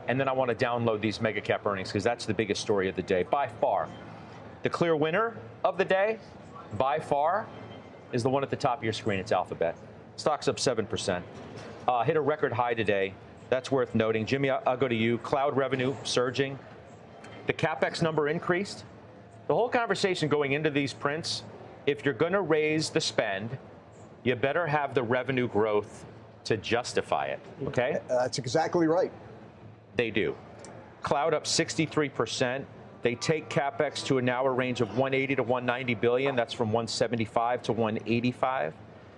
and then I want to download these mega cap earnings because that's the biggest story of the day. By far, the clear winner of the day, by far, is the one at the top of your screen. It's Alphabet. Stock's up 7%. Hit a record high today. That's worth noting. Jimmy, I'll go to you. Cloud revenue surging. The CapEx number increased. The whole conversation going into these prints, if you're going to raise the spend, you better have the revenue growth to justify it, okay? That's exactly right. They do. Cloud up 63%. They take CapEx to now a range of 180 to 190 billion. That's from 175 to 185.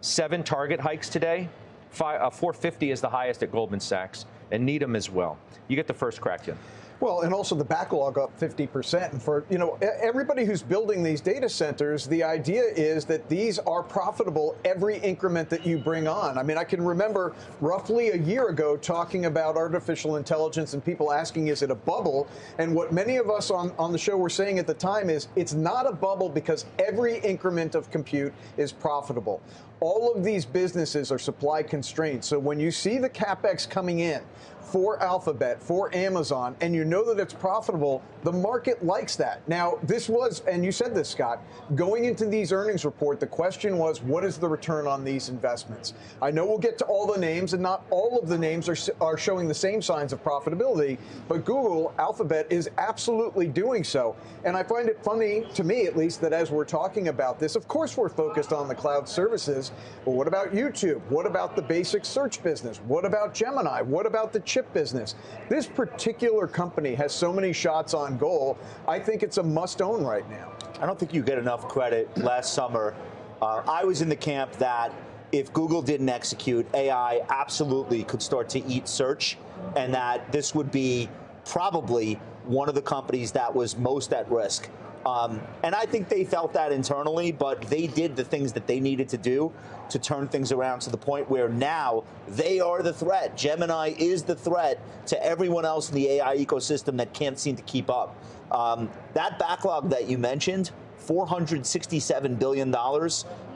7 target hikes today. 450 is the highest at Goldman Sachs, and Needham as well. You get the first crack, Jim. Well, and also the backlog up 50%. And for, everybody who's building these data centers, the idea is that these are profitable every increment that you bring on. I mean, I can remember roughly a year ago talking about artificial intelligence and people asking, is it a bubble? And what many of us on the show were saying at the time is it's not a bubble because every increment of compute is profitable. All of these businesses are supply constrained. So when you see the CapEx coming in for Alphabet, for Amazon, and you know that it's profitable, the market likes that. Now, this was, and you said this, Scott, going into these earnings report, the question was, what is the return on these investments? I know we'll get to all the names, and not all of the names are showing the same signs of profitability, but Google, Alphabet, is absolutely doing so. And I find it funny, to me at least, that as we're talking about this, of course we're focused on the cloud services, but what about YouTube? What about the basic search business? What about Gemini? What about the chip business? This particular company has so many shots on goal. I think it's a must-own right now. I don't think you get enough credit. Last summer, I was in the camp that if Google didn't execute, AI absolutely could start to eat search, and that this would be probably one of the companies that was most at risk. And I think they felt that internally, but they did the things that they needed to do to turn things around to the point where now they are the threat. Gemini is the threat to everyone else in the AI ecosystem that can't seem to keep up. That backlog that you mentioned, $467 billion,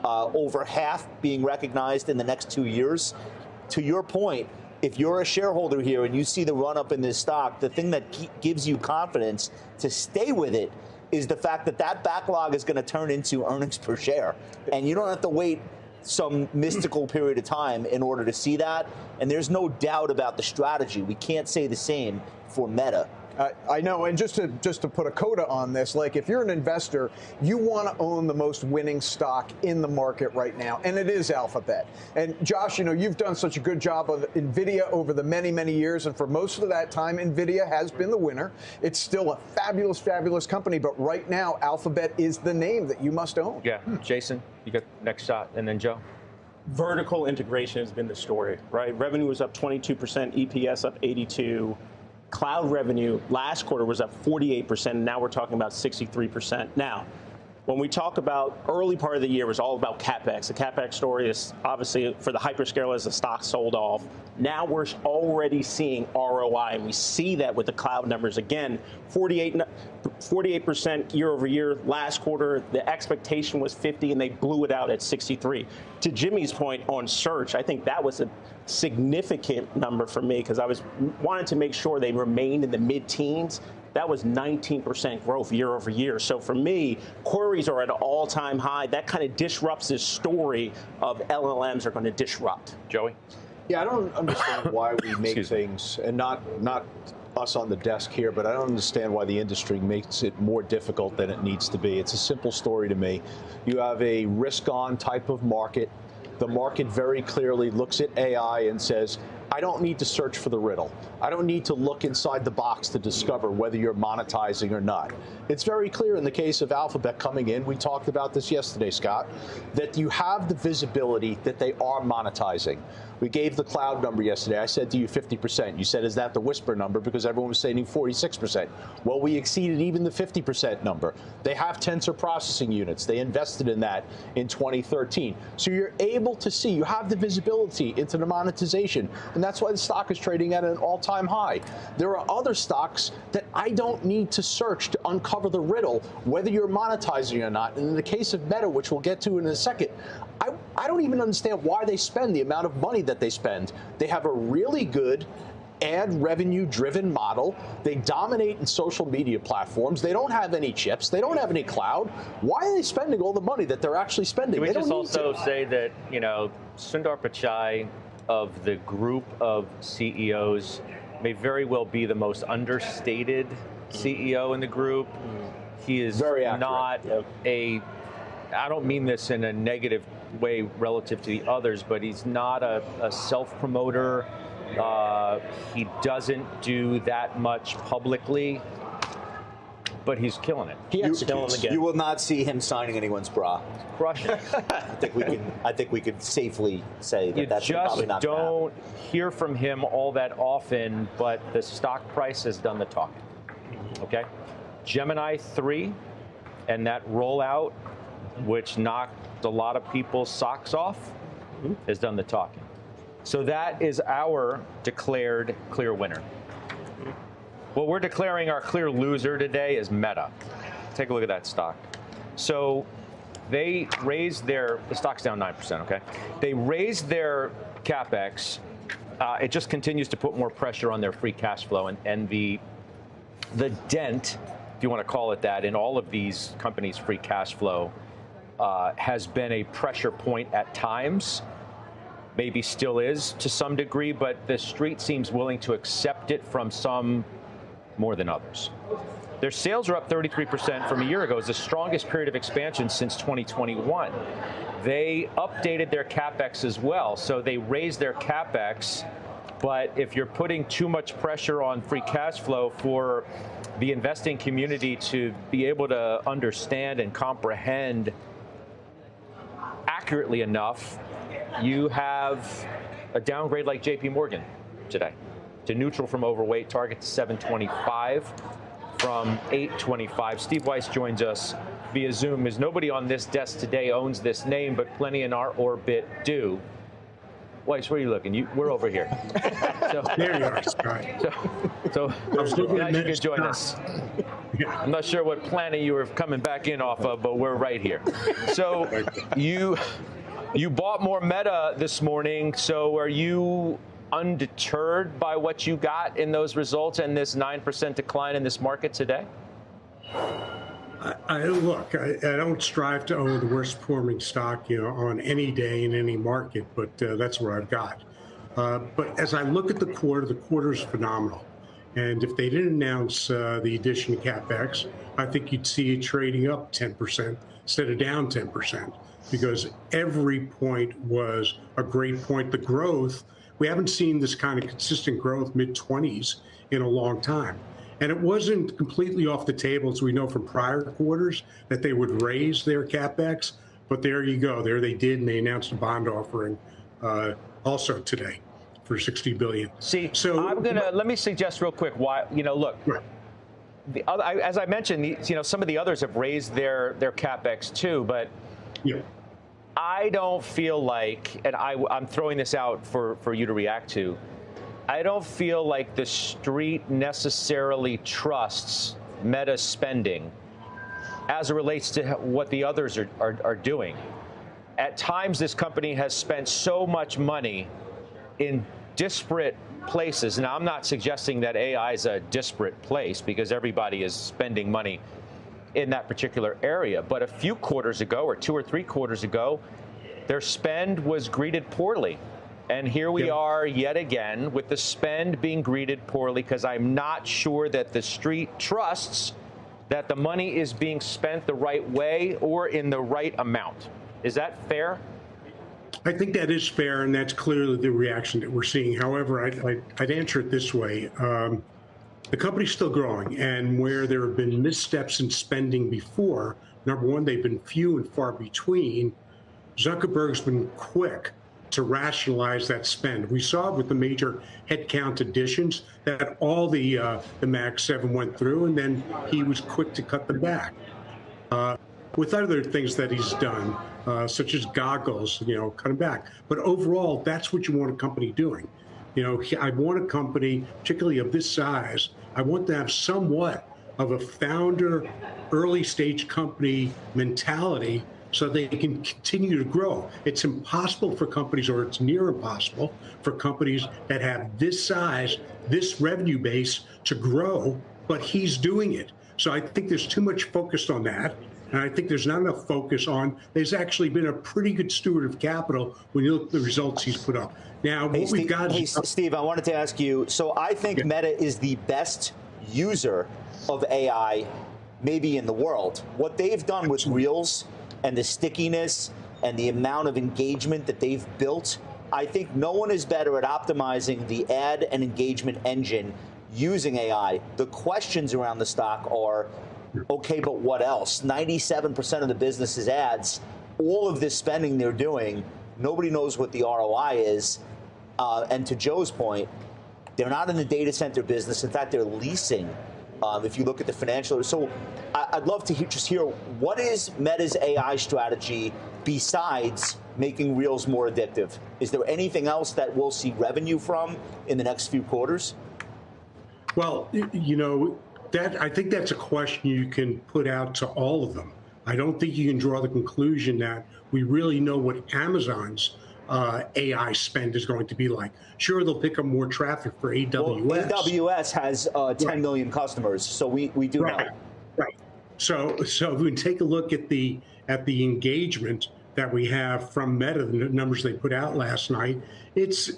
over half being recognized in the next 2 years. To your point, if you're a shareholder here and you see the run up in this stock, the thing that gives you confidence to stay with it is the fact that that backlog is going to turn into earnings per share. And you don't have to wait some mystical period of time in order to see that. And there's no doubt about the strategy. We can't say the same for Meta. I know, and just to put a coda on this, like if you're an investor, you want to own the most winning stock in the market right now, and it is Alphabet. And Josh, you've done such a good job of NVIDIA over the many, many years, and for most of that time, NVIDIA has been the winner. It's still a fabulous, fabulous company, but right now, Alphabet is the name that you must own. Yeah, Jason, you got next shot, and then Joe. Vertical integration has been the story, right? Revenue was up 22%, EPS up 82%. Cloud revenue last quarter was up 48%, and now we're talking about 63%. Now, when we talk about early part of the year, it was all about CapEx. The CapEx story is obviously for the hyperscalers, the stock sold off. Now we're already seeing ROI, and we see that with the cloud numbers. Again, 48% year over year last quarter. The expectation was 50, and they blew it out at 63. To Jimmy's point on search, I think that was a significant number for me because I wanted to make sure they remained in the mid-teens. That was 19% growth year over year. So for me, queries are at an all-time high. That kind of disrupts this story of LLMs are going to disrupt. Joey? Yeah, I don't understand why we make things, and not us on the desk here, but I don't understand why the industry makes it more difficult than it needs to be. It's a simple story to me. You have a risk-on type of market. The market very clearly looks at AI and says, I don't need to search for the riddle. I don't need to look inside the box to discover whether you're monetizing or not. It's very clear in the case of Alphabet coming in, we talked about this yesterday, Scott, that you have the visibility that they are monetizing. We gave the cloud number yesterday. I said to you 50%. You said, is that the whisper number? Because everyone was saying 46%. Well, we exceeded even the 50% number. They have tensor processing units. They invested in that in 2013. So you're able to see, you have the visibility into the monetization. And that's why the stock is trading at an all-time high. There are other stocks that I don't need to search to uncover the riddle, whether you're monetizing or not. And in the case of Meta, which we'll get to in a second, I don't even understand why they spend the amount of money that they spend. They have a really good ad revenue-driven model. They dominate in social media platforms. They don't have any chips. They don't have any cloud. Why are they spending all the money that they're actually spending? Can we they just don't also need to. say that, you know, Sundar Pichai of the group of CEOs may very well be the most understated CEO in the group. He is Very accurate. not I don't mean this in a negative way relative to the others, but he's not a self-promoter. He doesn't do that much publicly, but he's killing it. He executes. You will not see him signing anyone's bra. Crushing it. I think we can safely say that that's probably not You gonna don't happen. hear from him all that often, but the stock price has done the talking. Okay? Gemini 3 and that rollout, which knocked a lot of people's socks off, has done the talking. So that is our declared clear winner. What we're declaring our clear loser today is Meta. Take a look at that stock. So they raised the stock's down 9%, okay? They raised their CapEx. It just continues to put more pressure on their free cash flow, and the dent, if you want to call it that, in all of these companies' free cash flow has been a pressure point at times, maybe still is to some degree, but the street seems willing to accept it from some more than others. Their sales are up 33% from a year ago. It's the strongest period of expansion since 2021. They updated their CapEx as well, so they raised their CapEx, but if you're putting too much pressure on free cash flow for the investing community to be able to understand and comprehend accurately enough, you have a downgrade like JP Morgan today to neutral from overweight, target to 725 from 825. Steve Weiss joins us via Zoom. As nobody on this desk today owns this name, but plenty in our orbit do. Weiss, where are you looking? We're over here. So, there you are, Scott. So I was looking now at you can Ned's join stock. us. I'm not sure what planet you were coming back in off of, but we're right here. So you bought more Meta this morning. So are you undeterred by what you got in those results and this 9% decline in this market today? I don't strive to own the worst performing stock, on any day in any market, but that's what I've got. But as I look at the quarter's phenomenal. And if they didn't announce the addition of CapEx, I think you'd see it trading up 10% instead of down 10%, because every point was a great point. The growth, we haven't seen this kind of consistent growth, mid-20s, in a long time. And it wasn't completely off the table, as we know from prior quarters, that they would raise their CapEx. But there you go. There they did, and they announced a bond offering also today for $60 billion. See, so let me suggest real quick why, look, right. As I mentioned, some of the others have raised their CapEx too, but yeah. I don't feel like, and I'm throwing this out for you to react to, I don't feel like the street necessarily trusts Meta spending as it relates to what the others are doing. At times, this company has spent so much money in disparate places. Now, I'm not suggesting that AI is a disparate place, because everybody is spending money in that particular area. But a few quarters ago, or 2 or 3 quarters ago, their spend was greeted poorly. And here we are yet again with the spend being greeted poorly, because I'm not sure that the street trusts that the money is being spent the right way or in the right amount. Is that fair? I think that is fair, and that's clearly the reaction that we're seeing. However, I'd answer it this way. The company's still growing, and where there have been missteps in spending before, number one, they've been few and far between. Zuckerberg's been quick to rationalize that spend. We saw it with the major headcount additions that all the Mag 7 went through, and then he was quick to cut them back. With other things that he's done, such as goggles, cut them back. But overall, that's what you want a company doing. I want a company, particularly of this size, I want to have somewhat of a founder, early stage company mentality so they can continue to grow. It's impossible for companies, or it's near impossible for companies that have this size, this revenue base to grow, but he's doing it. So I think there's too much focus on that. And I think there's not enough focus on, there's actually been a pretty good steward of capital when you look at the results he's put up. Now, what we've got is... Steve, I wanted to ask you, so I think Meta is the best user of AI maybe in the world. What they've done with Reels and the stickiness and the amount of engagement that they've built, I think no one is better at optimizing the ad and engagement engine using AI. The questions around the stock are, okay, but what else? 97% of the business is ads. All of this spending they're doing, nobody knows what the ROI is. And to Joe's point, they're not in the data center business. In fact, they're leasing. If you look at the financials. So I'd love to just hear, what is Meta's AI strategy besides making Reels more addictive? Is there anything else that we'll see revenue from in the next few quarters? Well, you know, I think that's a question you can put out to all of them. I don't think you can draw the conclusion that we really know what Amazon's AI spend is going to be like. Sure, they'll pick up more traffic for AWS. Well, AWS has 10 million customers, so we do know. Right. So if we take a look at the engagement that we have from Meta, the numbers they put out last night, it's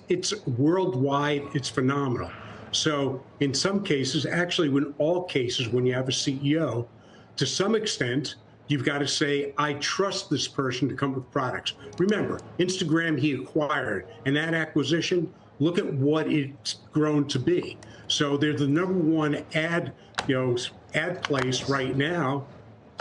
worldwide. It's phenomenal. So in some cases, actually, in all cases, when you have a CEO, to some extent, you've got to say, I trust this person to come with products. Remember, Instagram he acquired, and that acquisition, look at what it's grown to be. So they're the #1 ad place right now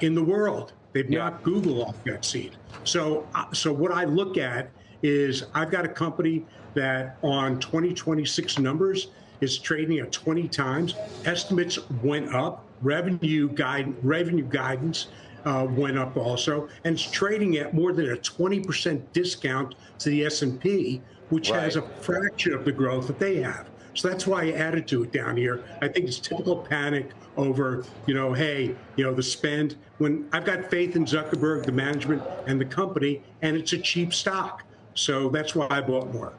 in the world. They've knocked Google off that seat. So what I look at is, I've got a company that on 2026 numbers is trading at 20 times. Estimates went up. Revenue guidance went up also, and it's trading at more than a 20% discount to the S&P, which has a fraction of the growth that they have. So that's why I added to it down here. I think it's typical panic over, the spend. When I've got faith in Zuckerberg, the management, and the company, and it's a cheap stock. So that's why I bought more.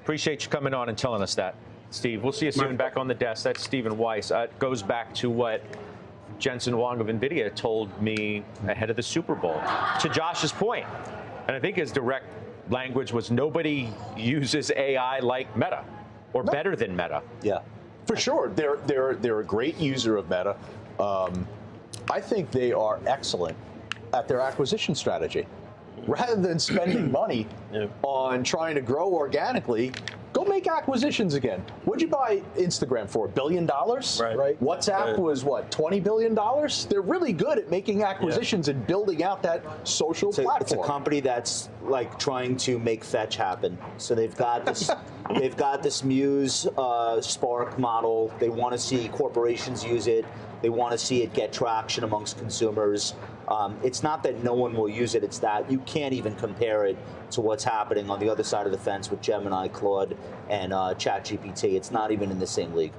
Appreciate you coming on and telling us that, Steve. We'll see you soon back on the desk. That's Stephen Weiss. It goes back to what Jensen Huang of NVIDIA told me ahead of the Super Bowl. To Josh's point, and I think his direct language was, nobody uses AI like Meta, or better than Meta. Yeah, for sure. They're a great user of Meta. I think they are excellent at their acquisition strategy. Rather than spending money on trying to grow organically, go make acquisitions again. What'd you buy Instagram for? $1 billion? Right. WhatsApp was what, $20 billion? They're really good at making acquisitions and building out that social platform. It's a company that's like trying to make fetch happen. So they've got this, Muse Spark model. They want to see corporations use it. They want to see it get traction amongst consumers. It's not that no one will use it. It's that you can't even compare it to what's happening on the other side of the fence with Gemini, Claude, and ChatGPT. It's not even in the same league.